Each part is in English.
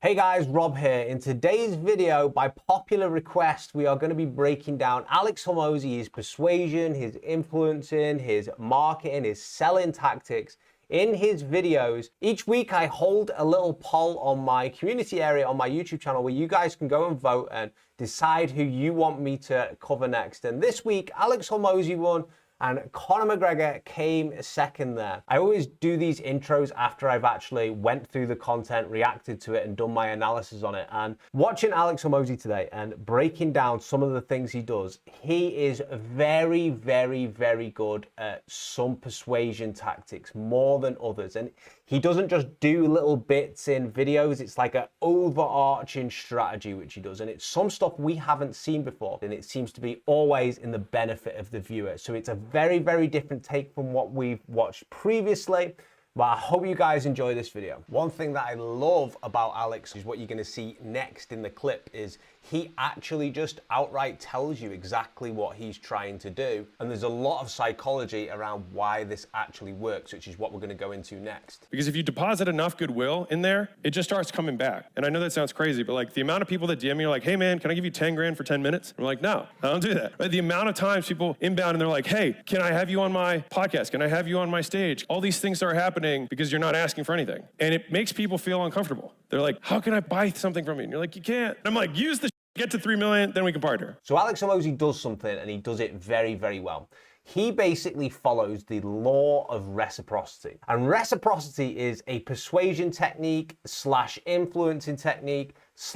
Hey guys, Rob here. In today's video, by popular request, we are going to be breaking down Alex Hormozi, his persuasion, his influencing, his marketing, his selling tactics in his videos. Each week I hold a little poll on my community area on my YouTube channel where you guys can go and vote and decide who you want me to cover next. And this week, Alex Hormozi won and Conor McGregor came second there. I always do these intros after I've actually went through the content, reacted to it, and done my analysis on it. And watching Alex Hormozi today and breaking down some of the things he does, he is very, very, very good at some persuasion tactics, more than others. And he doesn't just do little bits in videos, it's like an overarching strategy which he does. And it's some stuff we haven't seen before, and it seems to be always in the benefit of the viewer. So it's a very, very different take from what we've watched previously. But I hope you guys enjoy this video. One thing that I love about Alex is what you're going to see next in the clip is he actually just outright tells you exactly what he's trying to do. And there's a lot of psychology around why this actually works, which is what we're going to go into next. Because if you deposit enough goodwill in there, it just starts coming back. And I know that sounds crazy, but like the amount of people that DM me are like, hey man, can I give you 10 grand for 10 minutes? I'm like, no, I don't do that. But the amount of times people inbound and they're like, hey, can I have you on my podcast? Can I have you on my stage? All these things are happening because you're not asking for anything. And it makes people feel uncomfortable. They're like, how can I buy something from you? And you're like, you can't. And I'm like, use the get to 3 million, then we can partner. So Alex Hormozi does something and he does it very, very well. He basically follows the law of reciprocity. And reciprocity is a persuasion technique / influencing technique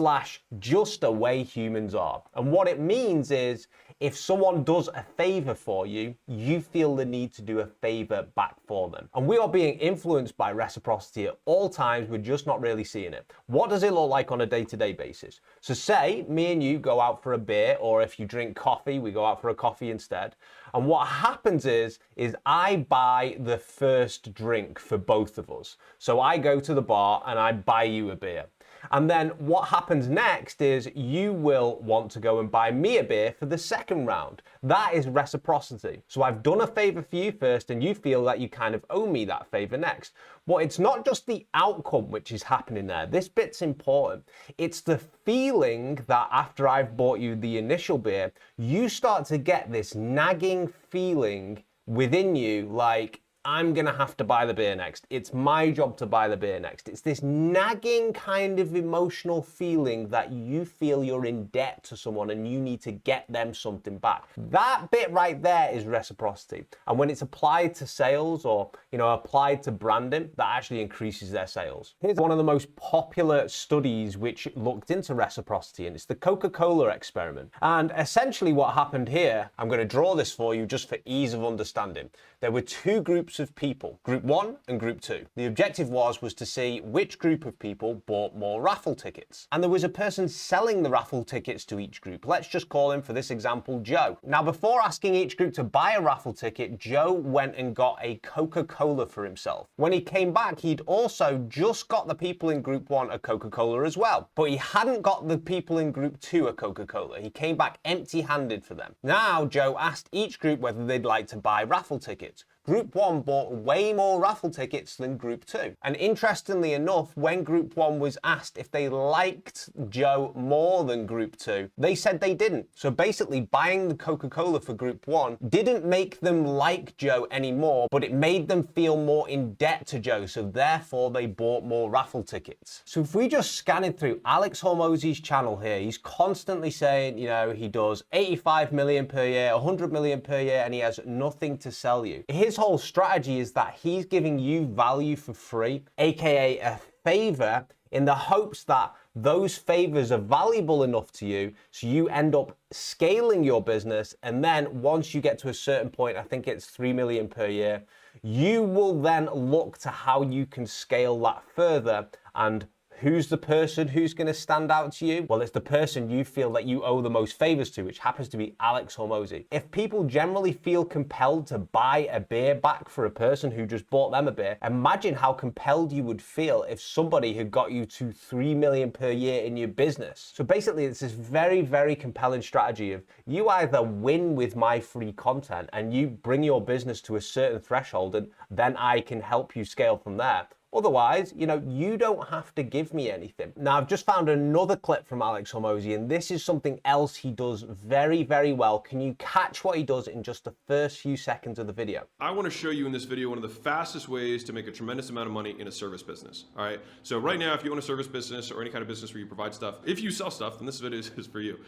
/ just a way humans are. And what it means is if someone does a favor for you, you feel the need to do a favor back for them. And we are being influenced by reciprocity at all times, we're just not really seeing it. What does it look like on a day-to-day basis? So say me and you go out for a beer, or if you drink coffee, we go out for a coffee instead. And what happens is I buy the first drink for both of us. So I go to the bar and I buy you a beer. And then what happens next is you will want to go and buy me a beer for the second round. That is reciprocity. So I've done a favor for you first and you feel that you kind of owe me that favor next. But it's not just the outcome which is happening there. This bit's important. It's the feeling that after I've bought you the initial beer, you start to get this nagging feeling within you like, I'm going to have to buy the beer next. It's my job to buy the beer next. It's this nagging kind of emotional feeling that you feel you're in debt to someone and you need to get them something back. That bit right there is reciprocity. And when it's applied to sales or, applied to branding, that actually increases their sales. Here's one of the most popular studies which looked into reciprocity, and it's the Coca Cola experiment. And essentially what happened here, I'm going to draw this for you just for ease of understanding. There were two groups of people, group 1 and group 2. The objective was to see which group of people bought more raffle tickets. And there was a person selling the raffle tickets to each group. Let's just call him, for this example, Joe. Now, before asking each group to buy a raffle ticket, Joe went and got a Coca Cola for himself. When he came back, he'd also just got the people in group 1 a Coca Cola as well. But he hadn't got the people in group 2 a Coca Cola. He came back empty-handed for them. Now, Joe asked each group whether they'd like to buy raffle tickets. Group 1 bought way more raffle tickets than Group 2. And interestingly enough, when Group 1 was asked if they liked Joe more than Group 2, they said they didn't. So basically, buying the Coca-Cola for Group 1 didn't make them like Joe anymore, but it made them feel more in debt to Joe, so therefore they bought more raffle tickets. So if we just scan it through Alex Hormozi's channel here, he's constantly saying, he does 85 million per year, 100 million per year, and he has nothing to sell you. His whole strategy is that he's giving you value for free, aka a favor, in the hopes that those favors are valuable enough to you, so you end up scaling your business. And then once you get to a certain point, I think it's 3 million per year, you will then look to how you can scale that further. And who's the person who's going to stand out to you? Well, it's the person you feel that you owe the most favors to, which happens to be Alex Hormozi. If people generally feel compelled to buy a beer back for a person who just bought them a beer, imagine how compelled you would feel if somebody had got you to 3 million per year in your business. So basically, it's this very, very compelling strategy of you either win with my free content and you bring your business to a certain threshold and then I can help you scale from there, Otherwise, you don't have to give me anything. Now, I've just found another clip from Alex Hormozi, and this is something else he does very, very well. Can you catch what he does in just the first few seconds of the video? I want to show you in this video one of the fastest ways to make a tremendous amount of money in a service business. All right. So right now, if you own a service business or any kind of business where you provide stuff, if you sell stuff, then this video is for you.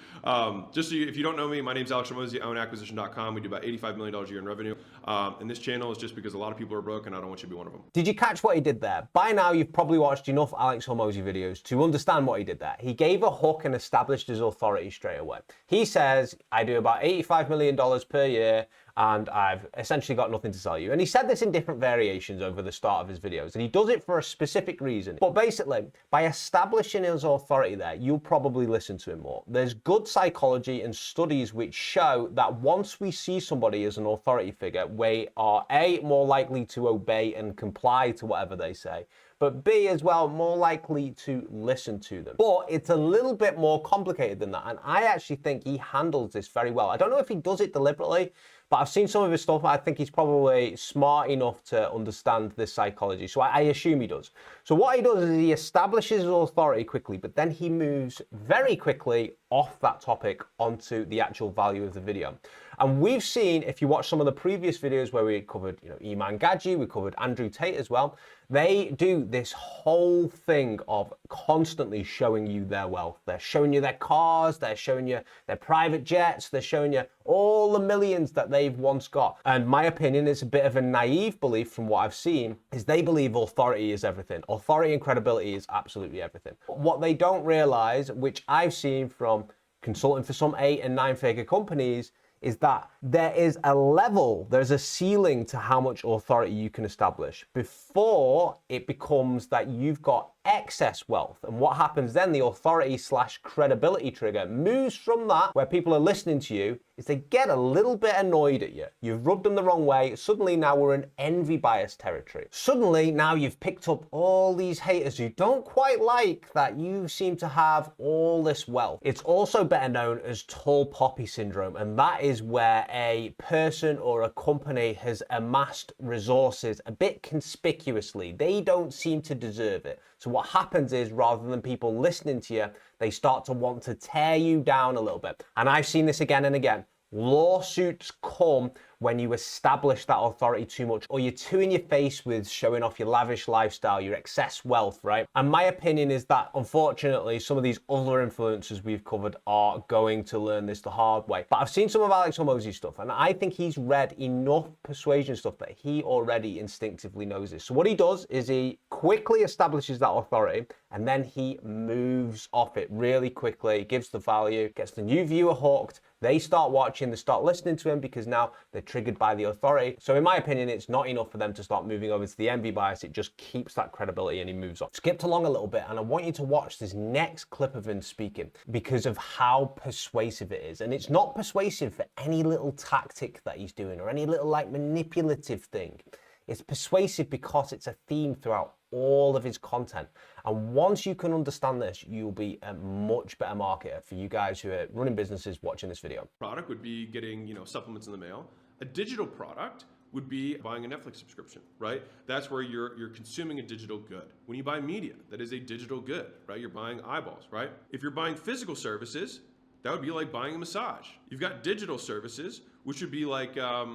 Just so if you don't know me, my name's Alex Hormozi. I own acquisition.com. We do about $85 million a year in revenue. And this channel is just because a lot of people are broke and I don't want you to be one of them. Did you catch what he did there? By now, you've probably watched enough Alex Hormozi videos to understand what he did there. He gave a hook and established his authority straight away. He says, I do about $85 million per year, and I've essentially got nothing to sell you. And he said this in different variations over the start of his videos, and he does it for a specific reason. But basically, by establishing his authority there, you'll probably listen to him more. There's good psychology and studies which show that once we see somebody as an authority figure, we are A, more likely to obey and comply to whatever they say, but B, as well, more likely to listen to them. But it's a little bit more complicated than that, and I actually think he handles this very well. I don't know if he does it deliberately, but I've seen some of his stuff. I think he's probably smart enough to understand this psychology, so I assume he does. So what he does is he establishes his authority quickly, but then he moves very quickly off that topic onto the actual value of the video. And we've seen, if you watch some of the previous videos where we covered, Iman Gadzhi, we covered Andrew Tate as well, they do this whole thing of constantly showing you their wealth. They're showing you their cars, they're showing you their private jets, they're showing you all the millions that they've once got. And my opinion is a bit of a naive belief from what I've seen, is they believe authority is everything. Authority and credibility is absolutely everything. What they don't realize, which I've seen from consulting for some 8 and 9 figure companies, is that there is a level, there's a ceiling to how much authority you can establish before it becomes that you've got excess wealth. And what happens then, the authority / credibility trigger moves from that, where people are listening to you, is they get a little bit annoyed at you. You've rubbed them the wrong way. Suddenly now we're in envy bias territory. Suddenly now you've picked up all these haters who don't quite like that you seem to have all this wealth. It's also better known as tall poppy syndrome, and that is where a person or a company has amassed resources a bit conspicuously. They don't seem to deserve it. So what happens is, rather than people listening to you, they start to want to tear you down a little bit. And I've seen this again and again. Lawsuits come when you establish that authority too much, or you're too in your face with showing off your lavish lifestyle, your excess wealth, right? And my opinion is that, unfortunately, some of these other influencers we've covered are going to learn this the hard way. But I've seen some of Alex Hormozi's stuff, and I think he's read enough persuasion stuff that he already instinctively knows this. So what he does is he quickly establishes that authority, and then he moves off it really quickly, gives the value, gets the new viewer hooked. They start watching, they start listening to him because now they're triggered by the authority. So in my opinion, it's not enough for them to start moving over to the envy bias. It just keeps that credibility and he moves on. Skipped along a little bit, and I want you to watch this next clip of him speaking because of how persuasive it is. And it's not persuasive for any little tactic that he's doing or any little manipulative thing. It's persuasive because it's a theme throughout all of his content. And once you can understand this, you'll be a much better marketer for you guys who are running businesses watching this video. Product would be getting, supplements in the mail. A digital product would be buying a Netflix subscription, right? That's where you're consuming a digital good. When you buy media, that is a digital good, right? You're buying eyeballs, right? If you're buying physical services, that would be like buying a massage. You've got digital services, which would be like a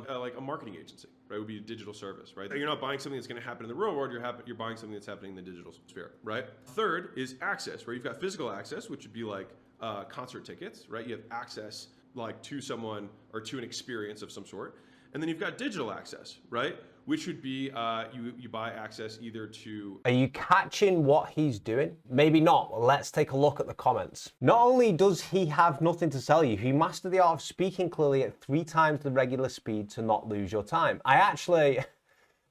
marketing agency, right? It would be a digital service, right? You're not buying something that's going to happen in the real world. You're buying something that's happening in the digital sphere, right? Third is access, where you've got physical access, which would be like concert tickets, right? You have access like to someone or to an experience of some sort. And then you've got digital access, right? Which would be you buy access either to... Are you catching what he's doing? Maybe not. Well, let's take a look at the comments. Not only does he have nothing to sell you, he mastered the art of speaking clearly at 3 times the regular speed to not lose your time. I actually...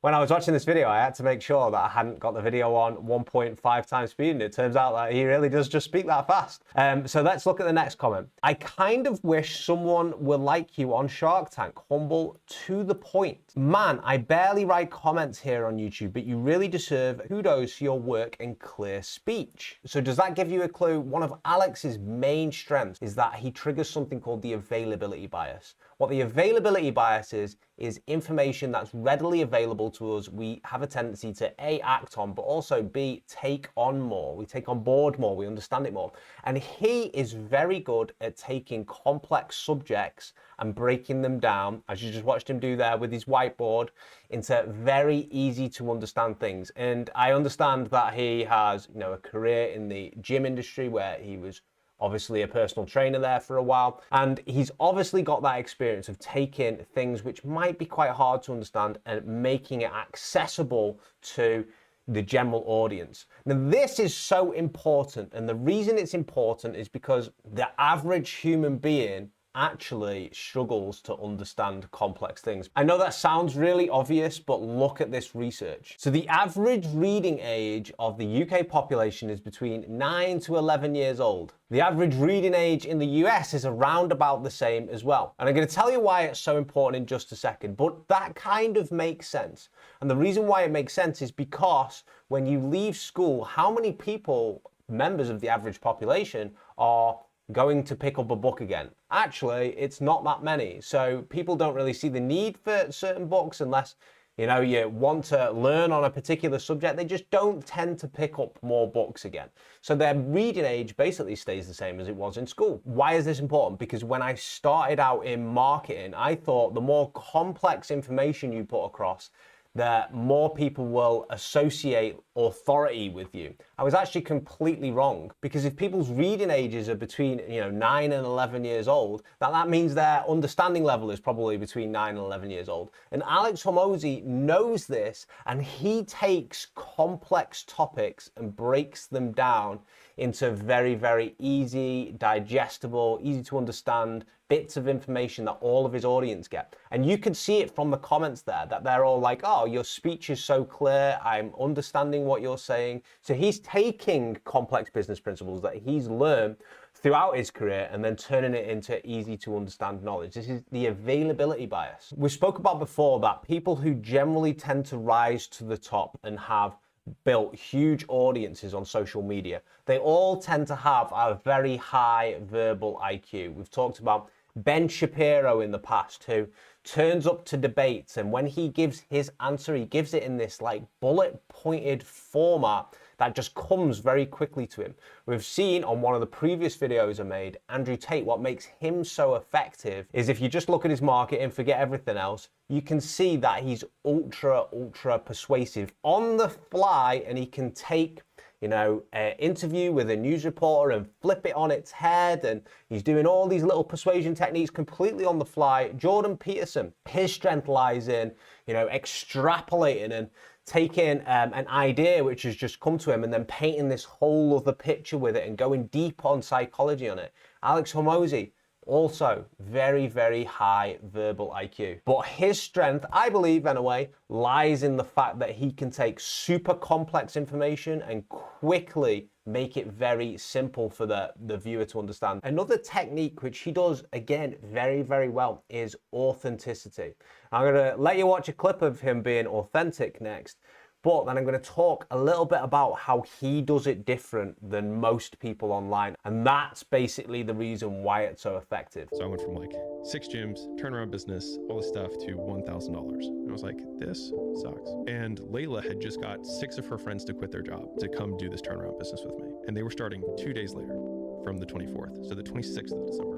When I was watching this video, I had to make sure that I hadn't got the video on 1.5 times speed, and it turns out that he really does just speak that fast. So let's look at the next comment. I kind of wish someone were like you on Shark Tank, humble, to the point. Man, I barely write comments here on YouTube, but you really deserve kudos for your work and clear speech. So does that give you a clue? One of Alex's main strengths is that he triggers something called the availability bias. What the availability bias is is information that's readily available to us. We have a tendency to A, act on, but also B, take on more. We take on board more, we understand it more. And he is very good at taking complex subjects and breaking them down, as you just watched him do there with his whiteboard, into very easy to understand things. And I understand that he has, a career in the gym industry where he was obviously a personal trainer there for a while. And he's obviously got that experience of taking things which might be quite hard to understand and making it accessible to the general audience. Now, this is so important. And the reason it's important is because the average human being actually struggles to understand complex things. I know that sounds really obvious, but look at this research. So the average reading age of the UK population is between 9 to 11 years old. The average reading age in the US is around about the same as well. And I'm going to tell you why it's so important in just a second, but that kind of makes sense. And the reason why it makes sense is because when you leave school, how many people, members of the average population, are going to pick up a book again? Actually, it's not that many. So people don't really see the need for certain books unless, you want to learn on a particular subject. They just don't tend to pick up more books again. So their reading age basically stays the same as it was in school. Why is this important? Because when I started out in marketing, I thought the more complex information you put across, that more people will associate authority with you. I was actually completely wrong, because if people's reading ages are between 9 and 11 years old, that means their understanding level is probably between 9 and 11 years old. And Alex Hormozi knows this, and he takes complex topics and breaks them down into very, very easy, digestible, easy to understand bits of information that all of his audience get. And you can see it from the comments there, that they're all like, oh, your speech is so clear, I'm understanding what you're saying. So he's taking complex business principles that he's learned throughout his career and then turning it into easy to understand knowledge. This is the availability bias. We spoke about before that people who generally tend to rise to the top and have built huge audiences on social media, they all tend to have a very high verbal IQ. We've talked about Ben Shapiro in the past, who turns up to debates, and when he gives his answer, he gives it in this like bullet pointed format that just comes very quickly to him. We've seen on one of the previous videos I made, Andrew Tate, what makes him so effective is if you just look at his market and forget everything else, you can see that he's ultra persuasive on the fly, and he can take an interview with a news reporter and flip it on its head, and he's doing all these little persuasion techniques completely on the fly. Jordan Peterson, his strength lies in, extrapolating and taking an idea which has just come to him and then painting this whole other picture with it and going deep on psychology on it. Alex Hormozi, also very, very high verbal IQ. But his strength, I believe anyway, lies in the fact that he can take super complex information and quickly make it very simple for the viewer to understand. Another technique which he does, again, very, very well is authenticity. I'm gonna let you watch a clip of him being authentic next, but then I'm going to talk a little bit about how he does it different than most people online. And that's basically the reason why it's so effective. So I went from like 6 gyms, turnaround business, all this stuff to $1,000. And I was like, this sucks. And Leila had just got 6 of her friends to quit their job to come do this turnaround business with me. And they were starting 2 days later from the 24th. So the 26th of December.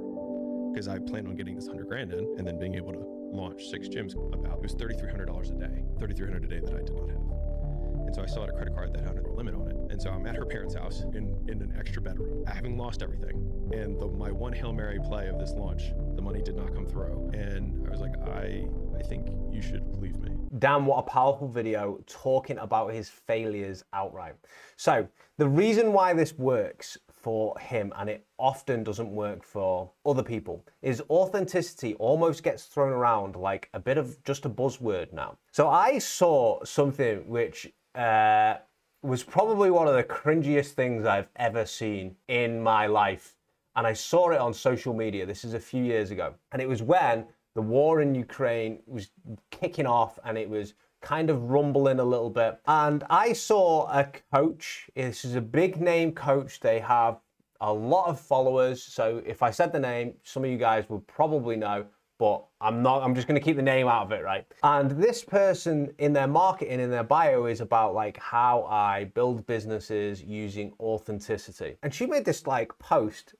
Because I planned on getting this 100 grand in and then being able to launch 6 gyms about. It was $3,300 a day. $3,300 a day that I did not have. And so I still had a credit card that had a limit on it. And so I'm at her parents' house in an extra bedroom, having lost everything. And my one Hail Mary play of this launch, the money did not come through. And I was like, I think you should leave me. Damn, what a powerful video talking about his failures outright. So the reason why this works for him, and it often doesn't work for other people, is authenticity almost gets thrown around like a bit of just a buzzword now. So I saw something which was probably one of the cringiest things I've ever seen in my life. And I saw it on social media. This is a few years ago. And it was when the war in Ukraine was kicking off and it was kind of rumbling a little bit. And I saw a coach. This is a big name coach. They have a lot of followers. So if I said the name, some of you guys would probably know. but I'm just going to keep the name out of it, right? And this person in their marketing, in their bio, is about like how I build businesses using authenticity. And she made this like post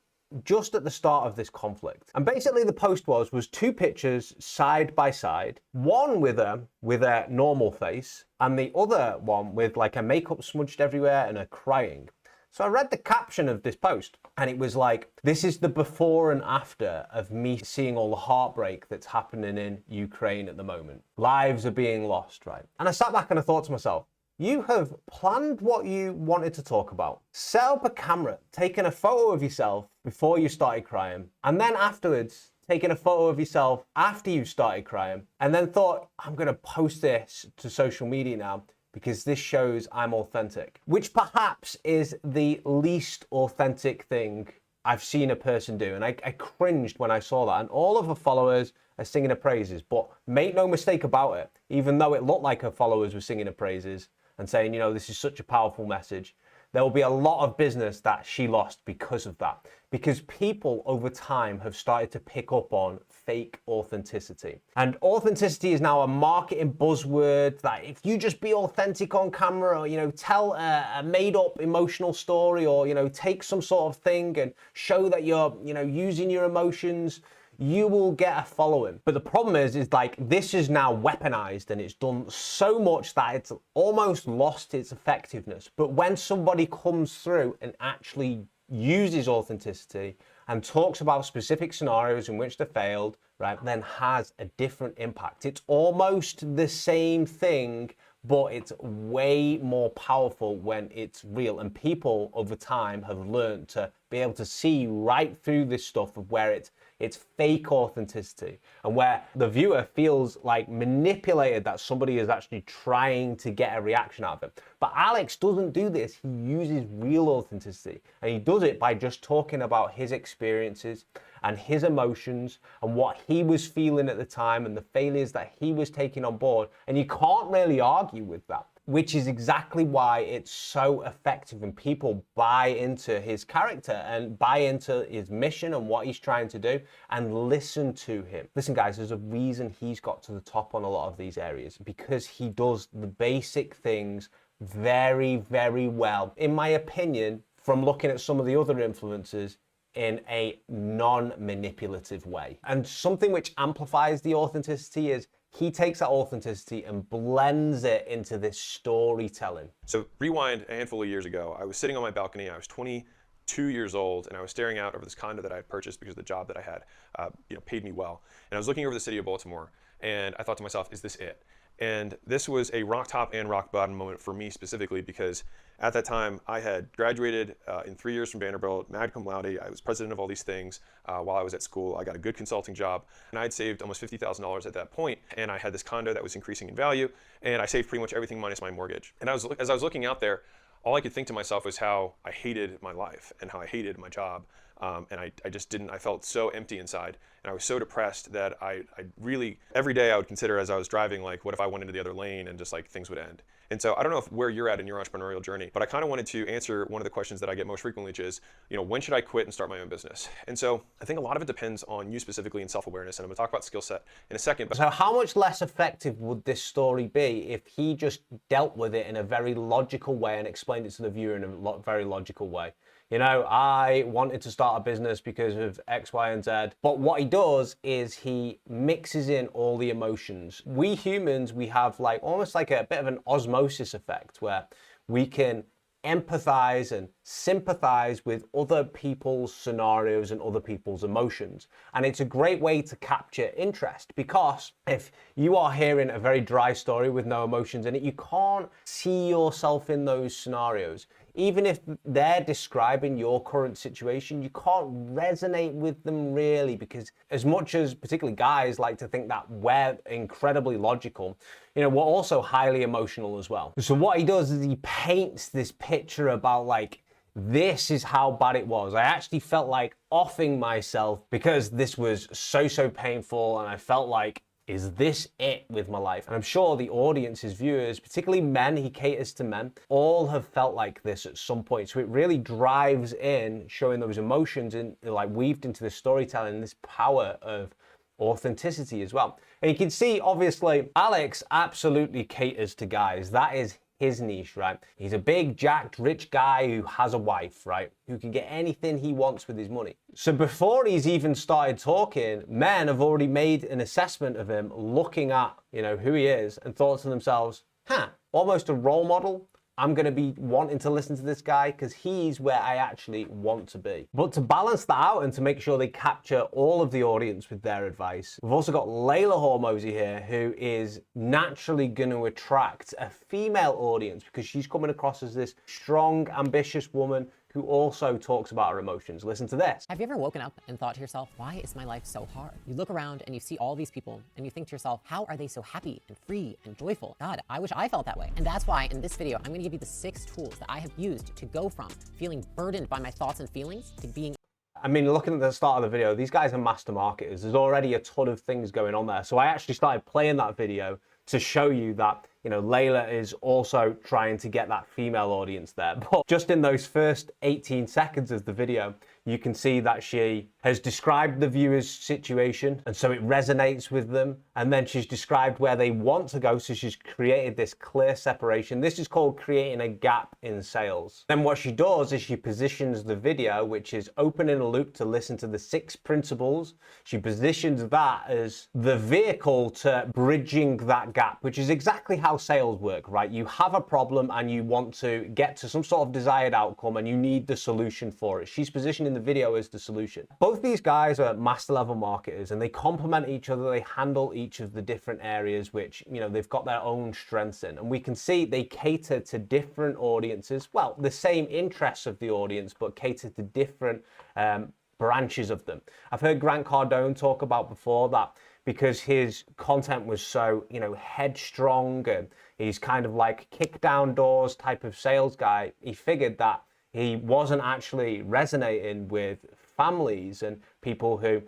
just at the start of this conflict. And basically the post was two pictures side by side, one with a normal face and the other one with like a makeup smudged everywhere and her crying. So I read the caption of this post and it was like, this is the before and after of me seeing all the heartbreak that's happening in Ukraine at the moment. Lives are being lost, right? And I sat back and I thought to myself, you have planned what you wanted to talk about, set up a camera, taken a photo of yourself before you started crying, and then afterwards taken a photo of yourself after you started crying, and then thought, I'm gonna post this to social media now because this shows I'm authentic, which perhaps is the least authentic thing I've seen a person do. And I cringed when I saw that. And all of her followers are singing her praises, but make no mistake about it, even though it looked like her followers were singing her praises and saying, you know, this is such a powerful message, there will be a lot of business that she lost because of that. Because people over time have started to pick up on fake authenticity. And authenticity is now a marketing buzzword that if you just be authentic on camera or, you know, tell a made up emotional story or, you know, take some sort of thing and show that you're, you know, using your emotions, you will get a following. But the problem is like this is now weaponized and it's done so much that it's almost lost its effectiveness. But when somebody comes through and actually uses authenticity and talks about specific scenarios in which they failed, right, then has a different impact. It's almost the same thing, but it's way more powerful when it's real. And people over time have learned to be able to see right through this stuff of where it's fake authenticity and where the viewer feels like manipulated that somebody is actually trying to get a reaction out of it. But Alex doesn't do this. He uses real authenticity, and he does it by just talking about his experiences and his emotions and what he was feeling at the time and the failures that he was taking on board. And you can't really argue with that, which is exactly why it's so effective and people buy into his character and buy into his mission and what he's trying to do and listen to him. Listen, guys, there's a reason he's got to the top on a lot of these areas, because he does the basic things very, very well, in my opinion, from looking at some of the other influencers in a non-manipulative way. And something which amplifies the authenticity is he takes that authenticity and blends it into this storytelling. So rewind a handful of years ago, I was sitting on my balcony, I was 22 years old, and I was staring out over this condo that I had purchased because the job that I had paid me well. And I was looking over the city of Baltimore, and I thought to myself, is this it? And this was a rock top and rock bottom moment for me specifically, because at that time I had graduated in 3 years from Vanderbilt, magna cum laude. I was president of all these things while I was at school. I got a good consulting job, and I had saved almost $50,000 at that point. And I had this condo that was increasing in value, and I saved pretty much everything minus my mortgage. And as I was looking out there, all I could think to myself was how I hated my life and how I hated my job. And I just didn't, I felt so empty inside. And I was so depressed that I really, every day I would consider as I was driving, like, what if I went into the other lane and just like things would end? And so I don't know where you're at in your entrepreneurial journey, but I kind of wanted to answer one of the questions that I get most frequently, which is, you know, when should I quit and start my own business? And so I think a lot of it depends on you specifically and self-awareness. And I'm gonna talk about skill set in a second. But so how much less effective would this story be if he just dealt with it in a very logical way and explained it to the viewer in a very logical way? You know, I wanted to start a business because of X, Y, and Z. But what he does is he mixes in all the emotions. We humans, we have like almost like a bit of an osmosis effect where we can empathize and sympathize with other people's scenarios and other people's emotions. And it's a great way to capture interest, because if you are hearing a very dry story with no emotions in it, you can't see yourself in those scenarios. Even if they're describing your current situation, you can't resonate with them really, because as much as particularly guys like to think that we're incredibly logical, you know, we're also highly emotional as well. So what he does is he paints this picture about like, this is how bad it was. I actually felt like offing myself because this was so painful, and I felt like, is this it with my life? And I'm sure the audience's viewers, particularly men, he caters to men, all have felt like this at some point. So it really drives in showing those emotions and like weaved into the storytelling, this power of authenticity as well. And you can see, obviously, Alex absolutely caters to guys. That is his niche, right? He's a big, jacked, rich guy who has a wife, right? Who can get anything he wants with his money. So before he's even started talking, men have already made an assessment of him, looking at, who he is, and thought to themselves, almost a role model. I'm going to be wanting to listen to this guy because he's where I actually want to be. But to balance that out and to make sure they capture all of the audience with their advice, we've also got Leila Hormozi here, who is naturally going to attract a female audience because she's coming across as this strong, ambitious woman who also talks about her emotions. Listen to this. Have you ever woken up and thought to yourself, why is my life so hard? You look around and you see all these people and you think to yourself, how are they so happy and free and joyful? God, I wish I felt that way. And that's why in this video, I'm gonna give you the 6 tools that I have used to go from feeling burdened by my thoughts and feelings to being looking at the start of the video, these guys are master marketers. There's already a ton of things going on there. So I actually started playing that video to show you that, Leila is also trying to get that female audience there. But just in those first 18 seconds of the video, you can see that she has described the viewer's situation, and so it resonates with them. And then she's described where they want to go, so she's created this clear separation. This is called creating a gap in sales. Then what she does is she positions the video, which is open in a loop to listen to the 6 principles. She positions that as the vehicle to bridging that gap, which is exactly how sales work, right? You have a problem and you want to get to some sort of desired outcome and you need the solution for it. She's positioning the video as the solution. Both these guys are master level marketers and they complement each other. They handle each of the different areas which, they've got their own strengths in. And we can see they cater to different audiences. Well, the same interests of the audience, but cater to different branches of them. I've heard Grant Cardone talk about before that because his content was so, headstrong and he's kind of like kick down doors type of sales guy. He figured that he wasn't actually resonating with families and people who,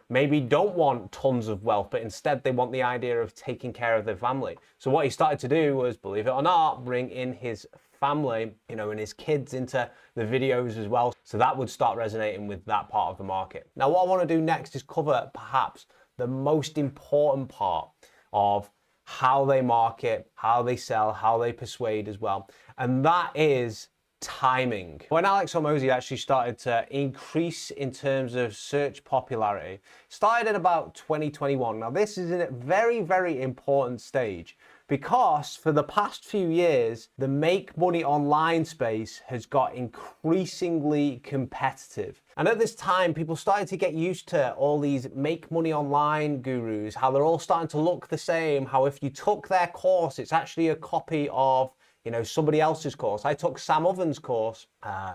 maybe don't want tons of wealth, but instead they want the idea of taking care of their family. So what he started to do was, believe it or not, bring in his family, and his kids into the videos as well. So that would start resonating with that part of the market. Now, what I want to do next is cover perhaps the most important part of how they market, how they sell, how they persuade as well. And that is timing. When Alex Hormozi actually started to increase in terms of search popularity, started at about 2021. Now this is a very, very important stage because for the past few years, the make money online space has got increasingly competitive. And at this time, people started to get used to all these make money online gurus, how they're all starting to look the same, how if you took their course, it's actually a copy of somebody else's course. I took Sam Ovens' course,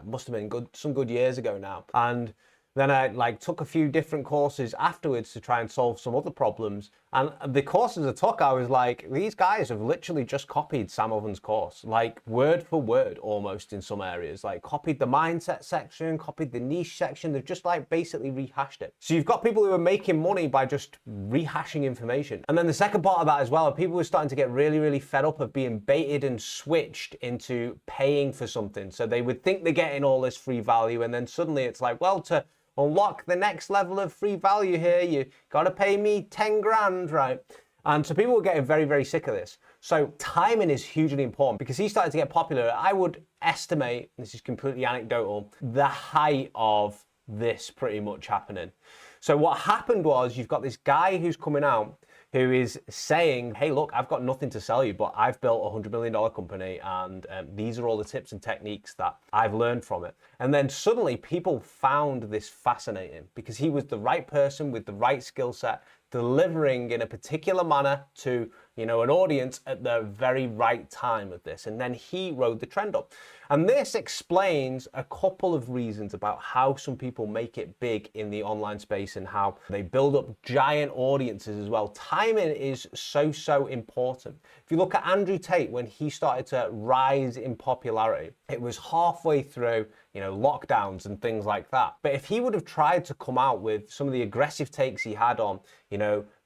must have been some good years ago now. And then I took a few different courses afterwards to try and solve some other problems. And the courses I took, I was like, these guys have literally just copied Sam Ovens' course, word for word almost in some areas, copied the mindset section, copied the niche section. They've just basically rehashed it. So you've got people who are making money by just rehashing information. And then the second part of that as well, people who are starting to get really, really fed up of being baited and switched into paying for something. So they would think they're getting all this free value. And then suddenly it's to unlock the next level of free value here, you gotta pay me 10 grand, right? And so people were getting very, very sick of this. So timing is hugely important because he started to get popular. I would estimate, this is completely anecdotal, the height of this pretty much happening. So what happened was you've got this guy who's coming out who is saying, hey, look, I've got nothing to sell you, but I've built a $100 million company and these are all the tips and techniques that I've learned from it. And then suddenly people found this fascinating because he was the right person with the right skill set, delivering in a particular manner to an audience at the very right time of this. And then he rode the trend up. And this explains a couple of reasons about how some people make it big in the online space and how they build up giant audiences as well. Timing is so important. If you look at Andrew Tate, when he started to rise in popularity, it was halfway through lockdowns and things like that. But if he would have tried to come out with some of the aggressive takes he had on,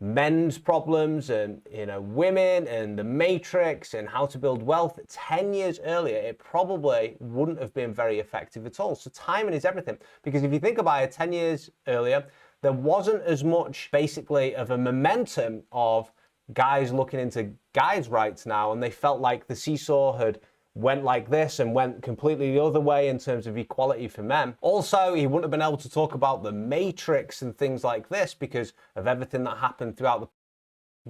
men's problems and, women and the matrix and how to build wealth 10 years earlier, it probably wouldn't have been very effective at all. So timing is everything. Because if you think about it, 10 years earlier, there wasn't as much basically of a momentum of guys looking into guys' rights now, and they felt like the seesaw had went like this and went completely the other way in terms of equality for men. Also, he wouldn't have been able to talk about the Matrix and things like this because of everything that happened throughout the...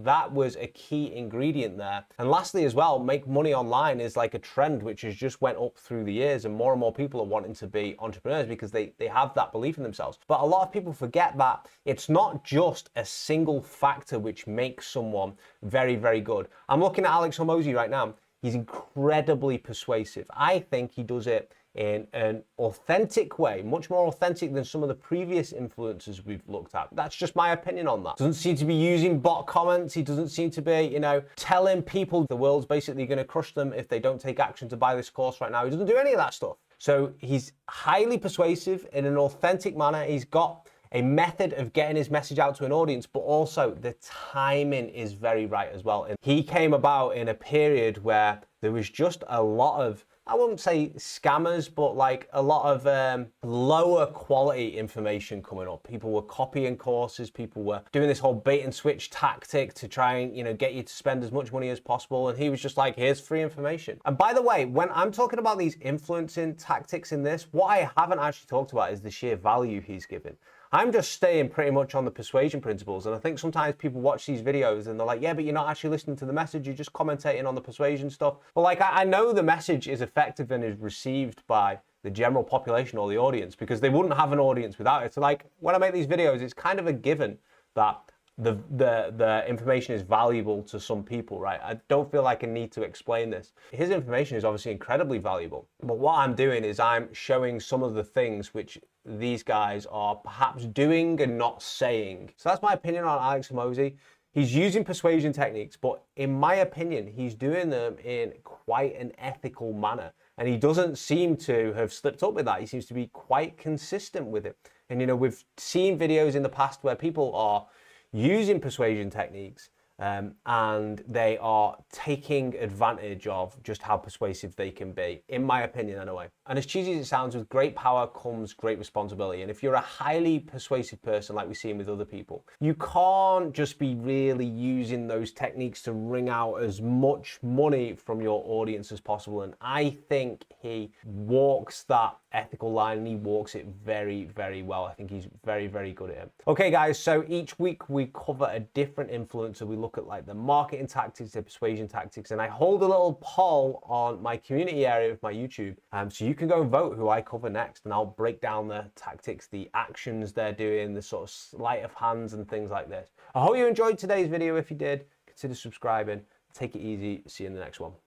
That was a key ingredient there. And lastly as well, make money online is like a trend which has just went up through the years, and more people are wanting to be entrepreneurs because they have that belief in themselves. But a lot of people forget that it's not just a single factor which makes someone very, very good. I'm looking at Alex Hormozi right now. He's incredibly persuasive. I think he does it in an authentic way, much more authentic than some of the previous influencers we've looked at. That's just my opinion on that. Doesn't seem to be using bot comments. He doesn't seem to be, you know, telling people the world's basically going to crush them if they don't take action to buy this course right now. He doesn't do any of that stuff. So he's highly persuasive in an authentic manner. He's got a method of getting his message out to an audience, but also the timing is very right as well. And he came about in a period where there was just a lot of, I wouldn't say scammers, but like a lot of lower quality information coming up. People were copying courses, people were doing this whole bait and switch tactic to try and, you know, get you to spend as much money as possible. And he was just like, here's free information. And by the way, when I'm talking about these influencing tactics in this, what I haven't actually talked about is the sheer value he's given. I'm just staying pretty much on the persuasion principles. And I think sometimes people watch these videos and they're like, yeah, but you're not actually listening to the message. You're just commentating on the persuasion stuff. But like, I know the message is effective and is received by the general population or the audience, because they wouldn't have an audience without it. So like, when I make these videos, it's kind of a given that the information is valuable to some people, right? I don't feel like I need to explain this. His information is obviously incredibly valuable, but what I'm doing is I'm showing some of the things which these guys are perhaps doing and not saying. So that's my opinion on Alex Hormozi. He's using persuasion techniques, but in my opinion, he's doing them in quite an ethical manner. And he doesn't seem to have slipped up with that. He seems to be quite consistent with it. And, you know, we've seen videos in the past where people are using persuasion techniques and they are taking advantage of just how persuasive they can be, in my opinion anyway. And as cheesy as it sounds, with great power comes great responsibility. And if you're a highly persuasive person like we've seen with other people, you can't just be really using those techniques to wring out as much money from your audience as possible. And I think he walks that ethical line and he walks it very, very well. I think he's very, very good at it. Okay guys, so each week we cover a different influencer. We look at like the marketing tactics, the persuasion tactics, and I hold a little poll on my community area of my YouTube. So you can go and vote who I cover next, and I'll break down the tactics, the actions they're doing, the sort of sleight of hands and things like this. I hope you enjoyed today's video. If you did, consider subscribing. Take it easy. See you in the next one.